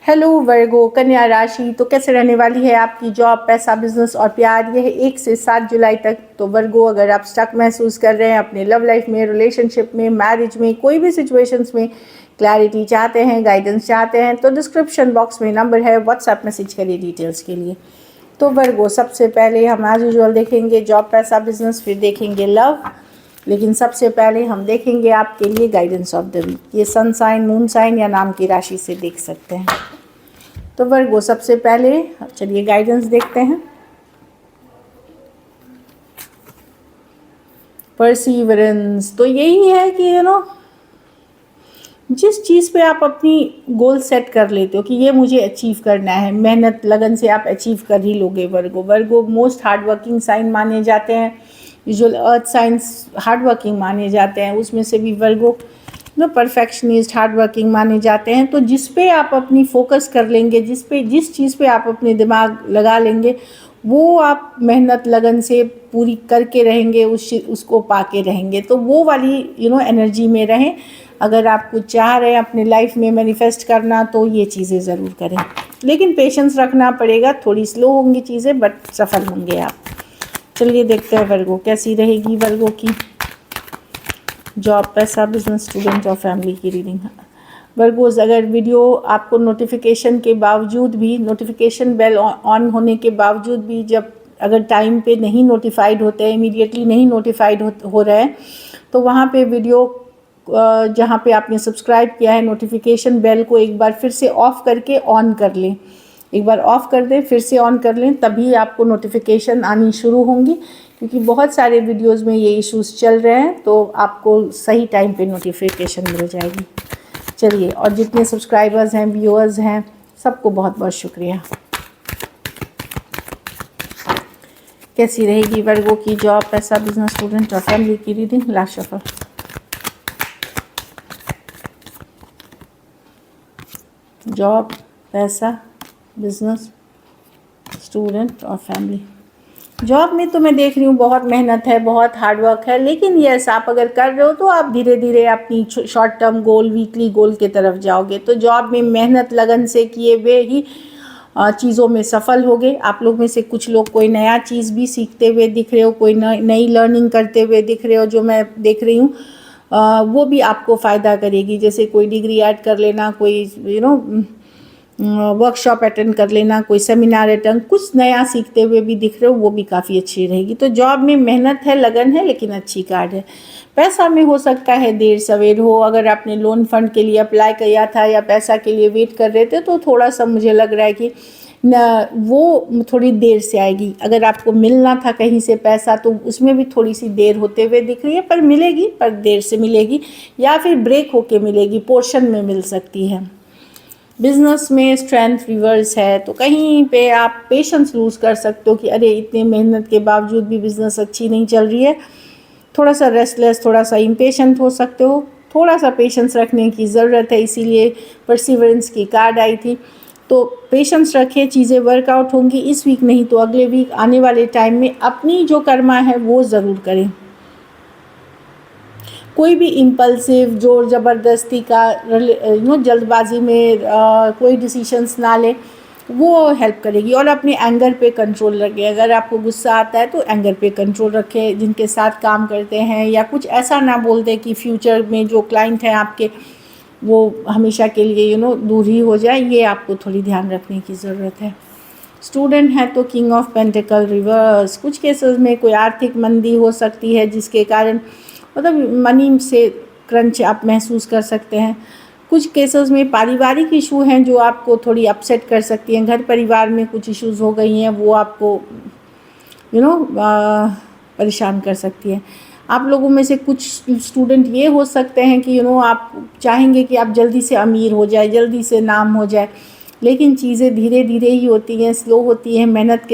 Hello वर्गो कन्या राशि, तो कैसे रहने वाली है आपकी जॉब, पैसा, बिजनेस और प्यार। यह है 1 से 7 जुलाई तक। तो वर्गो, अगर आप स्टक महसूस कर रहे हैं अपने लव लाइफ में, रिलेशनशिप में, मैरिज में, कोई भी सिचुएशंस में क्लैरिटी चाहते हैं, गाइडेंस चाहते हैं, तो डिस्क्रिप्शन बॉक्स में नंबर है, व्हाट्सएप मैसेज करिए डिटेल्स के लिए। तो वर्गो, सबसे पहले हम एज यूजुअल देखेंगे जॉब, पैसा, बिजनेस, फिर देखेंगे लव। लेकिन सबसे पहले हम देखेंगे आपके लिए गाइडेंस ऑफ द वीक। ये सन साइन, मून साइन या नाम की राशि से देख सकते हैं। तो वर्गो, सबसे पहले चलिए गाइडेंस देखते हैं। परसीवरेंस, तो यही है कि जिस चीज़ पे आप अपनी गोल सेट कर लेते हो कि ये मुझे अचीव करना है, मेहनत लगन से आप अचीव कर ही लोगे। वर्गो मोस्ट हार्ड वर्किंग साइन माने जाते हैं। Usual earth science hard working माने जाते हैं, उसमें से भी वर्गो परफेक्शनिस्ट हार्ड वर्किंग माने जाते हैं। तो जिस पे आप अपनी फोकस कर लेंगे, जिस चीज़ पे आप अपने दिमाग लगा लेंगे, वो आप मेहनत लगन से पूरी करके रहेंगे, उसको पाके रहेंगे। तो वो वाली एनर्जी में रहें। अगर आप कुछ चाह रहे हैं अपने लाइफ में मैनिफेस्ट करना, तो ये चीज़ें ज़रूर करें, लेकिन पेशेंस रखना पड़ेगा। थोड़ी स्लो होंगी चीज़ें, बट सफल होंगे आप। चलिए देखते हैं वर्गो, कैसी रहेगी वर्गो की जॉब, पैसा, बिजनेस, स्टूडेंट और फैमिली की रीडिंग। वर्गोज, अगर वीडियो आपको नोटिफिकेशन के बावजूद भी, नोटिफिकेशन बेल ऑन होने के बावजूद भी, जब अगर टाइम पे नहीं नोटिफाइड होते हैं, इमीडिएटली नहीं नोटिफाइड हो रहे हैं, तो वहाँ पे वीडियो जहाँ पे आपने सब्सक्राइब किया है, नोटिफिकेशन बेल को एक बार फिर से ऑफ़ करके ऑन कर लें। एक बार ऑफ़ कर दें, फिर से ऑन कर लें, तभी आपको नोटिफिकेशन आनी शुरू होंगी। क्योंकि बहुत सारे वीडियोस में ये इश्यूज़ चल रहे हैं, तो आपको सही टाइम पे नोटिफिकेशन मिल जाएगी। चलिए, और जितने सब्सक्राइबर्स हैं, व्यूअर्स हैं, सबको बहुत बहुत शुक्रिया। कैसी रहेगी वर्गो की जॉब, पैसा, बिजनेस, स्टूडेंट और फैमिली की रीडिंग। Last shuffle. जॉब, पैसा, बिजनेस, स्टूडेंट और फैमिली। जॉब में तो मैं देख रही हूँ बहुत मेहनत है, बहुत हार्ड वर्क है, लेकिन यस, आप अगर कर रहे हो तो आप धीरे धीरे अपनी short term goal, weekly goal की तरफ जाओगे। तो जॉब में मेहनत लगन से किए हुए ही चीज़ों में सफल होगे। आप लोग में से कुछ लोग कोई नया चीज़ भी सीखते हुए दिख रहे हो, कोई नई लर्निंग करते हुए दिख रहे हो, जो मैं देख रही हूँ वो भी आपको फ़ायदा करेगी। जैसे कोई डिग्री ऐड कर लेना, कोई वर्कशॉप अटेंड कर लेना, कोई सेमिनार अटेंड, कुछ नया सीखते हुए भी दिख रहे हो, वो भी काफ़ी अच्छी रहेगी। तो जॉब में मेहनत है, लगन है, लेकिन अच्छी कार्ड है। पैसा में हो सकता है देर सवेर हो। अगर आपने लोन फंड के लिए अप्लाई किया था या पैसा के लिए वेट कर रहे थे, तो थोड़ा सा मुझे लग रहा है कि वो थोड़ी देर से आएगी। अगर आपको मिलना था कहीं से पैसा, तो उसमें भी थोड़ी सी देर होते हुए दिख रही है, पर मिलेगी, पर देर से मिलेगी, या फिर ब्रेक होके मिलेगी, पोर्शन में मिल सकती है। बिज़नेस में स्ट्रेंथ रिवर्स है, तो कहीं पे आप पेशेंस लूज़ कर सकते हो कि अरे इतने मेहनत के बावजूद भी बिज़नेस अच्छी नहीं चल रही है। थोड़ा सा रेस्टलेस, थोड़ा सा इम्पेशेंट हो सकते हो। थोड़ा सा पेशेंस रखने की ज़रूरत है, इसीलिए परसिवरेंस की कार्ड आई थी। तो पेशेंस रखें, चीज़ें वर्कआउट होंगी इस वीक, नहीं तो अगले वीक, आने वाले टाइम में अपनी जो कर्मा है वो ज़रूर करें। कोई भी इम्पल्सिव, जोर ज़बरदस्ती का जल्दबाजी में कोई डिसीशंस ना ले, वो हेल्प करेगी। और अपने एंगर पे कंट्रोल रखें। अगर आपको गुस्सा आता है तो एंगर पे कंट्रोल रखें। जिनके साथ काम करते हैं, या कुछ ऐसा ना बोल दें कि फ्यूचर में जो क्लाइंट हैं आपके, वो हमेशा के लिए दूर ही हो जाए। ये आपको थोड़ी ध्यान रखने की ज़रूरत है। स्टूडेंट है तो किंग ऑफ पेंटिकल रिवर्स। कुछ केसेस में कोई आर्थिक मंदी हो सकती है, जिसके कारण मतलब मनी से क्रंच आप महसूस कर सकते हैं। कुछ केसेस में पारिवारिक इशू हैं जो आपको थोड़ी अपसेट कर सकती हैं। घर परिवार में कुछ इश्यूज हो गई हैं, वो आपको परेशान कर सकती हैं। आप लोगों में से कुछ स्टूडेंट ये हो सकते हैं कि आप चाहेंगे कि आप जल्दी से अमीर हो जाए, जल्दी से नाम हो जाए, लेकिन चीज़ें धीरे धीरे ही होती हैं, स्लो होती हैं। मेहनत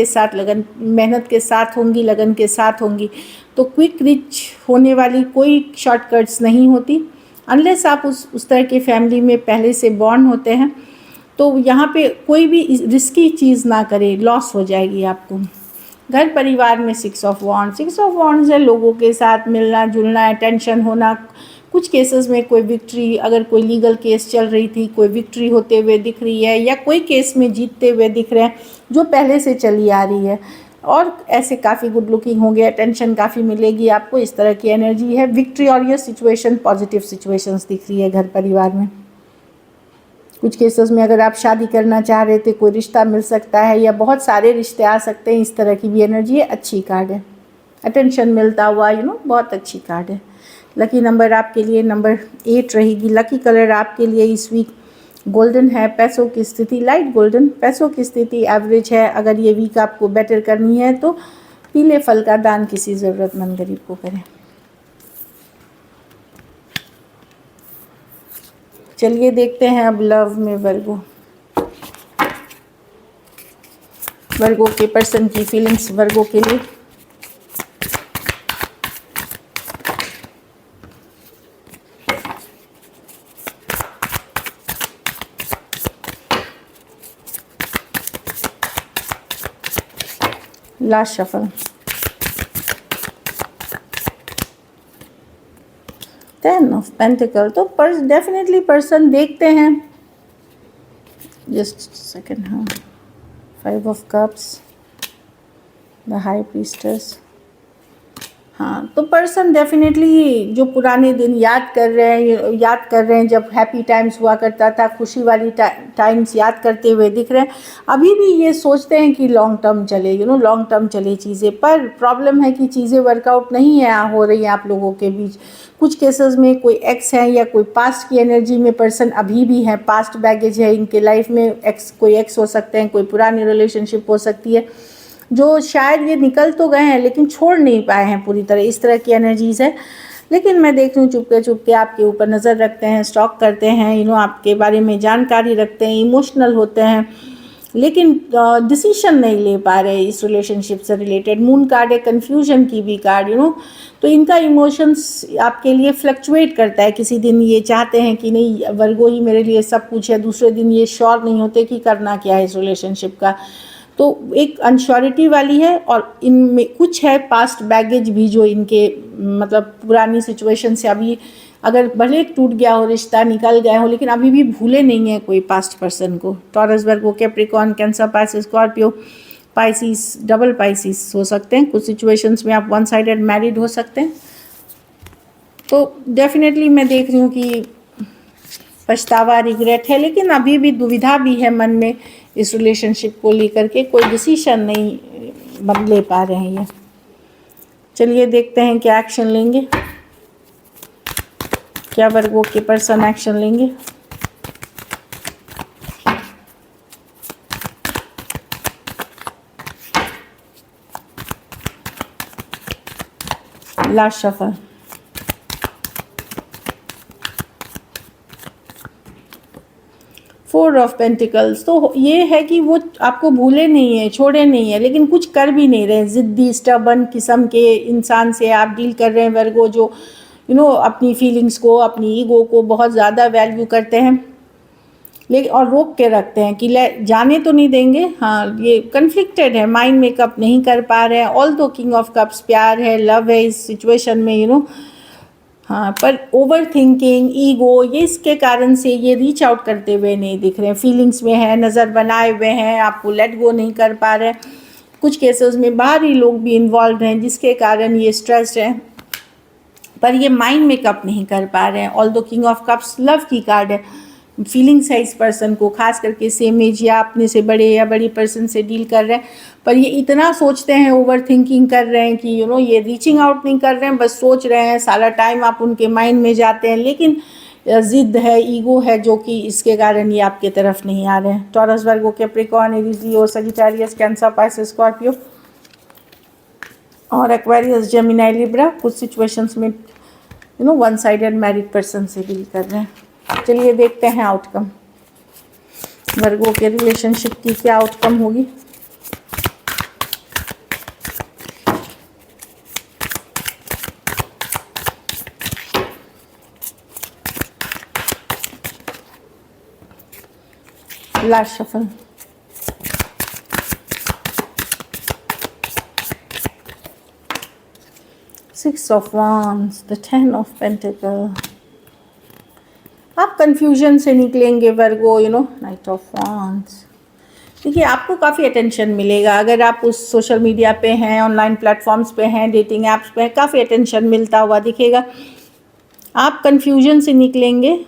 के साथ होंगी, लगन के साथ होंगी। तो क्विक रिच होने वाली कोई शॉर्टकट्स नहीं होती, अनलेस आप उस तरह के फैमिली में पहले से बॉर्न होते हैं। तो यहाँ पे कोई भी रिस्की चीज़ ना करें, लॉस हो जाएगी आपको। घर परिवार में 6 ऑफ वॉन्ड्स है, लोगों के साथ मिलना जुलना, अटेंशन होना, कुछ केसेस में कोई विक्ट्री, अगर कोई लीगल केस चल रही थी, कोई विक्ट्री होते हुए दिख रही है, या कोई केस में जीतते हुए दिख रहे हैं जो पहले से चली आ रही है। और ऐसे काफ़ी गुड लुकिंग होंगे, अटेंशन काफ़ी मिलेगी आपको, इस तरह की एनर्जी है। विक्ट्री और ये सिचुएशन पॉजिटिव सिचुएशंस दिख रही है घर परिवार में। कुछ केसेस में अगर आप शादी करना चाह रहे थे, कोई रिश्ता मिल सकता है, या बहुत सारे रिश्ते आ सकते हैं, इस तरह की भी एनर्जी है। अच्छी कार्ड है, अटेंशन मिलता हुआ, बहुत अच्छी कार्ड है। लकी नंबर आपके लिए नंबर 8 रहेगी। लकी कलर आपके लिए इस वीक गोल्डन है। पैसों की स्थिति लाइट गोल्डन, पैसों की स्थिति एवरेज है। अगर ये वीक आपको बेटर करनी है तो पीले फल का दान किसी ज़रूरतमंद गरीब को करें। चलिए देखते हैं अब लव में वर्गो के पर्सन की फीलिंग्स वर्गो के लिए। Last shuffle, 10 of pentacle. तो डेफिनेटली पर्सन देखते हैं, जस्ट सेकंड, हाँ, 5 of cups, the high priestess. हाँ, तो पर्सन डेफिनेटली जो पुराने दिन याद कर रहे हैं जब हैप्पी टाइम्स हुआ करता था, खुशी वाली टाइम्स याद करते हुए दिख रहे हैं। अभी भी ये सोचते हैं कि लॉन्ग टर्म चले, लॉन्ग टर्म चले चीज़ें, पर प्रॉब्लम है कि चीज़ें वर्कआउट नहीं है हो रही हैं आप लोगों के बीच। कुछ केसेस में कोई एक्स है या कोई पास्ट की एनर्जी में पर्सन अभी भी है, पास्ट बैगेज है इनके लाइफ में। कोई एक्स हो सकते हैं, कोई पुरानी रिलेशनशिप हो सकती है, जो शायद ये निकल तो गए हैं लेकिन छोड़ नहीं पाए हैं पूरी तरह, इस तरह की एनर्जीज़ है। लेकिन मैं देख रही हूँ चुपके आपके ऊपर नज़र रखते हैं, स्टॉक करते हैं, आपके बारे में जानकारी रखते हैं, इमोशनल होते हैं, लेकिन डिसीशन नहीं ले पा रहे इस रिलेशनशिप से रिलेटेड। मून कार्ड है, कन्फ्यूजन की भी कार्ड, तो इनका इमोशंस आपके लिए फ्लक्चुएट करता है। किसी दिन ये चाहते हैं कि नहीं वर्गो ही मेरे लिए सब कुछ है, दूसरे दिन ये श्योर नहीं होते कि करना क्या है इस रिलेशनशिप का। तो एक अनश्योरिटी वाली है, और इनमें कुछ है पास्ट बैगेज भी जो इनके मतलब पुरानी सिचुएशन से अभी, अगर भले टूट गया हो रिश्ता, निकल गए हो, लेकिन अभी भी भूले नहीं है कोई पास्ट पर्सन को। Taurus, Virgo, Capricorn, Cancer, Pisces, Scorpio, Pisces, double Pisces हो सकते हैं। कुछ सिचुएशंस में आप वन साइडेड मैरिड हो सकते हैं। तो डेफिनेटली मैं देख रही हूँ कि पछतावा, रिग्रेट है, लेकिन अभी भी दुविधा भी है मन में इस रिलेशनशिप को लेकर के, कोई डिसीशन नहीं ले पा रहे हैं ये। चलिए देखते हैं क्या एक्शन लेंगे, क्या वर्गो के पर्सन एक्शन लेंगे। Last shuffle, four of pentacles. तो ये है कि वो आपको भूले नहीं है, छोड़े नहीं है, लेकिन कुछ कर भी नहीं रहे। ज़िद्दी, स्टबन किस्म के इंसान से आप डील कर रहे हैं वर्गो, जो अपनी फीलिंग्स को, अपनी ईगो को बहुत ज़्यादा वैल्यू करते हैं, लेकिन और रोक के रखते हैं कि जाने तो नहीं देंगे। हाँ, ये कन्फ्लिक्टेड है, माइंड मेकअप नहीं कर पा रहे हैं। ऑल दो किंग ऑफ कप्स, प्यार है, लव है इस सिचुएशन में, हाँ, पर ओवर थिंकिंग, ईगो, ये इसके कारण से ये रीच आउट करते हुए नहीं दिख रहे हैं। फीलिंग्स में है, नज़र बनाए हुए हैं, आपको लेट गो नहीं कर पा रहे हैं। कुछ केसेस में बाहरी लोग भी इन्वॉल्व हैं जिसके कारण ये स्ट्रेस्ड है, पर ये माइंड मेकअप नहीं कर पा रहे हैं। ऑल दो किंग ऑफ कप्स लव की कार्ड है, फीलिंग्स है इस पर्सन को, खास करके सेम एज या अपने से बड़े या बड़ी पर्सन से डील कर रहे हैं, पर ये इतना सोचते हैं, ओवर थिंकिंग कर रहे हैं कि ये रीचिंग आउट नहीं कर रहे हैं, बस सोच रहे हैं। सारा टाइम आप उनके माइंड में जाते हैं, लेकिन ज़िद है, ईगो है, जो कि इसके कारण ये आपके तरफ नहीं आ रहे हैं। Taurus, Virgo, Capricorn, Aries, Leo, Sagittarius, cancer, Pisces, Scorpio और एक्वेरियस, जेमिनी, लिब्रा कुछ सिचुएशंस में वन साइडेड मैरिड पर्सन से डील कर रहे हैं। चलिए देखते हैं आउटकम, वर्गो के रिलेशनशिप की क्या आउटकम होगी। Last shuffle, six of wands, the 10 of pentacle, आप कंफ्यूजन से निकलेंगे वर्गो, नाइट ऑफ वांड्स। देखिए आपको काफ़ी अटेंशन मिलेगा अगर आप उस सोशल मीडिया पे हैं, ऑनलाइन प्लेटफॉर्म्स पे हैं, डेटिंग ऐप्स पे हैं, काफ़ी अटेंशन मिलता हुआ दिखेगा। आप कंफ्यूजन से निकलेंगे।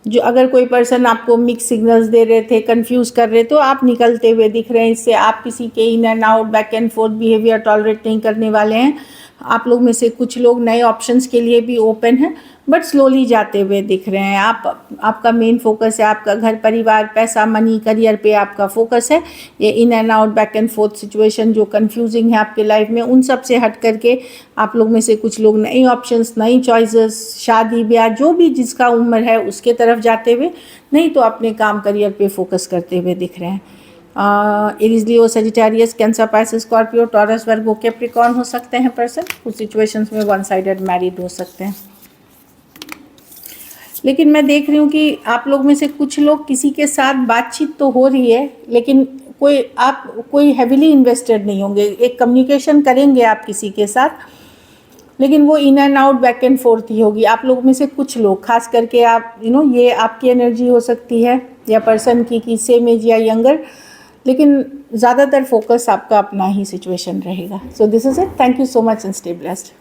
जो अगर कोई पर्सन आपको मिक्स सिग्नल्स दे रहे थे, कंफ्यूज कर रहे, तो आप निकलते हुए दिख रहे हैं इससे। आप किसी के इन and out, back and fourth behaviour tolerate नहीं करने वाले हैं। आप लोग में से कुछ लोग नए ऑप्शंस के लिए भी ओपन हैं, बट स्लोली जाते हुए दिख रहे हैं। आपका मेन फोकस है आपका घर परिवार, पैसा, मनी, करियर पे आपका फोकस है। ये इन and out, back and fourth situation जो कंफ्यूजिंग है आपके लाइफ में, उन सब से हट करके आप लोग में से कुछ लोग नई ऑप्शंस, नई चॉइसेस, शादी ब्याह, जो भी जिसका उम्र है उसके तरफ जाते हुए, नहीं तो अपने काम करियर पे फोकस करते हुए दिख रहे हैं। Aries, Leo, Sagittarius, Cancer, Pisces, Scorpio, Taurus, Virgo, Capricorn हो सकते हैं पर्सन। कुछ सिचुएशंस में वन साइडेड मैरिड हो सकते हैं। लेकिन मैं देख रही हूँ कि आप लोग में से कुछ लोग किसी के साथ बातचीत तो हो रही है, लेकिन कोई हैविली इन्वेस्टेड नहीं होंगे। एक कम्युनिकेशन करेंगे आप किसी के साथ, लेकिन वो in and out, back and forth ही होगी। आप लोग में से कुछ लोग, खास करके आप, ये आपकी एनर्जी हो सकती है या पर्सन की सेम एज या यंगर, लेकिन ज़्यादातर फोकस आपका अपना ही सिचुएशन रहेगा। So this is it. Thank you so much and stay blessed.